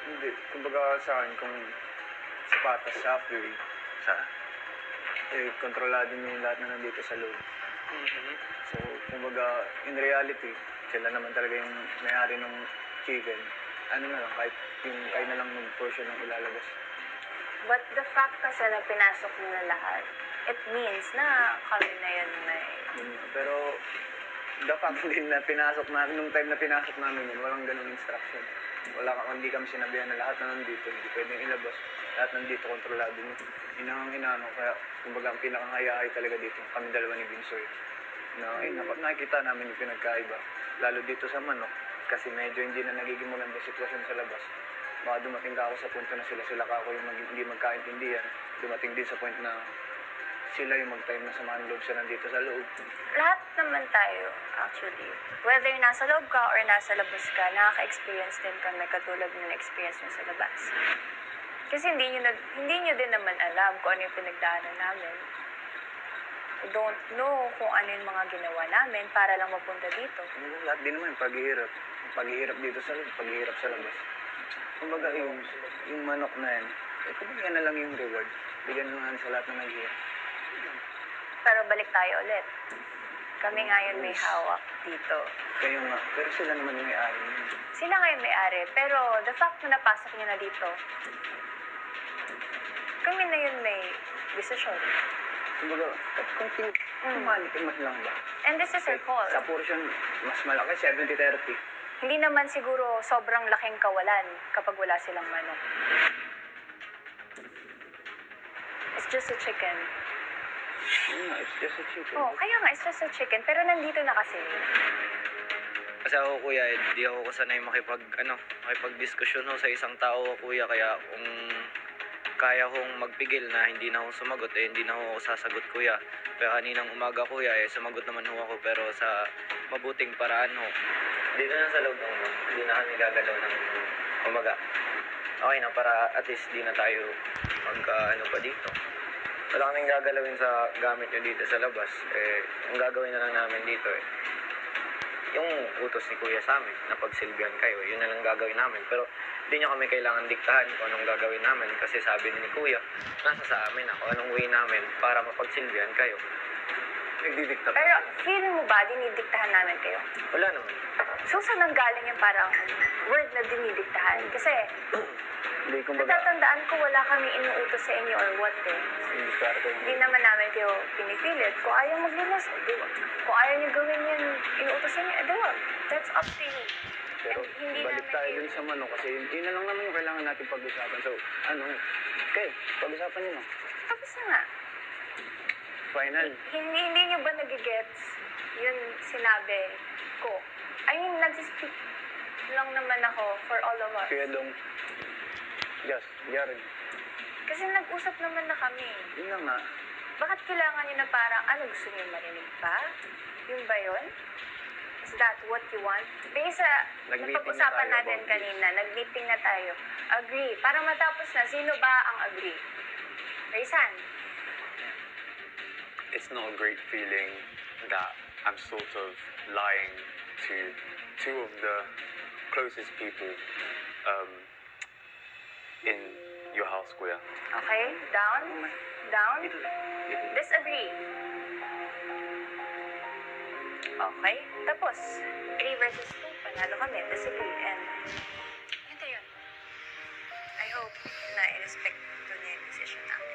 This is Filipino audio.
Hindi. Kumbaga sa akin, kung sapatos sa halfway, Sa? kontrolado niyo yung lahat na nandito sa loob. Mm-hmm. So, kumbaga, in reality, sila naman talaga yung may-ari ng chicken. Ano na lang, kahit na lang mag-portion ng ilalabas. But the fact kasi na pinasok mo na lahat, it means na kami na yun may... Pero, the fact din na pinasok namin, nung time na pinasok namin yun, walang ganung instruction. Hindi kami sinabihan na lahat na nandito, hindi pwedeng ilabas. Lahat nandito, kontrolado nyo. Inang inano, kaya kumbaga ang pinakanghayahay talaga dito, kami dalawa ni Binsoy. Nakikita namin yung pinagkaiba. Lalo dito sa manok, kasi medyo hindi na nagiging maganda sitwasyon sa labas. Baka dumating ka ako sa punto na sila ka ako yung hindi magkaintindihan. Dumating din sa point na sila yung mag-time na samahan loob siya nandito sa loob. Lahat naman tayo, actually. Whether nasa loob ka or nasa labas ka, nakaka-experience din kami katulad ng experience nyo sa labas. Kasi hindi nyo din naman alam kung ano yung pinagdaanan namin. We don't know kung ano yung mga ginawa namin para lang mapunta dito. Lahat din naman, paghihirap. Paghihirap dito sa loob, paghihirap sa labas. Kumbaga yung manok na yan, kumbaga yan na lang yung reward. Bigyan naman sa lahat na naghihirap. Pero balik tayo ulit. Kami ngayon may hawak dito. Kayo nga, pero sila naman yung may-ari. Sila ngayon may-ari, pero the fact na napasok nyo na dito, kami na yun may desisyon. Kumbaga, kung man lang ba? And this is our call. Sa portion, mas malaki, 70-30. Hindi naman siguro sobrang laking kawalan kapag wala silang manok. It's just a chicken. It's just a chicken. Oh, kaya nga, it's just a chicken. Pero nandito na kasi. Kasi ako, kuya, hindi ako sanay makipag-diskusyon sa isang tao, kuya. Kaya kung kaya kong magpigil na hindi na ako sumagot, hindi na ako sasagot, kuya. Kaya kaninang umaga, kuya, sumagot naman ho ako, pero sa mabuting paraan ho. Dito na sa loob ng hindi na kami gagalaw ng umaga. Okay na, para at least di na tayo pa dito. Wala kaming gagalawin sa gamit nyo dito sa labas. Ang gagawin na lang namin dito yung utos ni kuya sa amin na pagsilbihan kayo, yun na lang gagawin namin. Pero hindi nyo kami kailangan diktahan kung anong gagawin namin kasi sabi ni kuya, nasa sa amin ako anong way namin para mapagsilbihan kayo. Nagdidikta. Pero feeling mo ba, dinidiktahan namin kayo? Wala naman. So, saan nanggaling yung parang word na dinidiktahan? Kasi, Hindi, kumbaga, natatandaan ko wala kami inuutos sa inyo or what Hindi naman namin kayo pinipilit. Kung ayaw maglinis, diwa. Kung ayaw nyo gawin yan, inuutos sa inyo, diwa. That's up to you. pero And hindi balik namin tayo kayo- dun sa manok kasi yun na lang naman yung kailangan natin pag-usapan. So, okay, pag-usapan nyo na. Tapos na nga. Final. Hindi nyo ba nagigets yun sinabi ko? I mean, nagsispeak lang naman ako for all of us. Kaya dong, Jared, Kasi nag-usap naman na kami. yun na nga. Bakit kailangan nyo na parang, gusto nyo marinig pa? Yun ba yun? Is that what you want? Based sa Nag-meeting napag-usapan na tayo natin about kanina, nag-meeting na tayo. Agree. Para matapos na, sino ba ang agree? Raysan? It's not a great feeling that I'm sort of lying to two of the closest people in your house, kuya. Okay, down, down, disagree. Okay, tapos, 3 versus 2, panalo kami, disagree, and yun na yun. I hope na i-respect ko niya yung decision namin.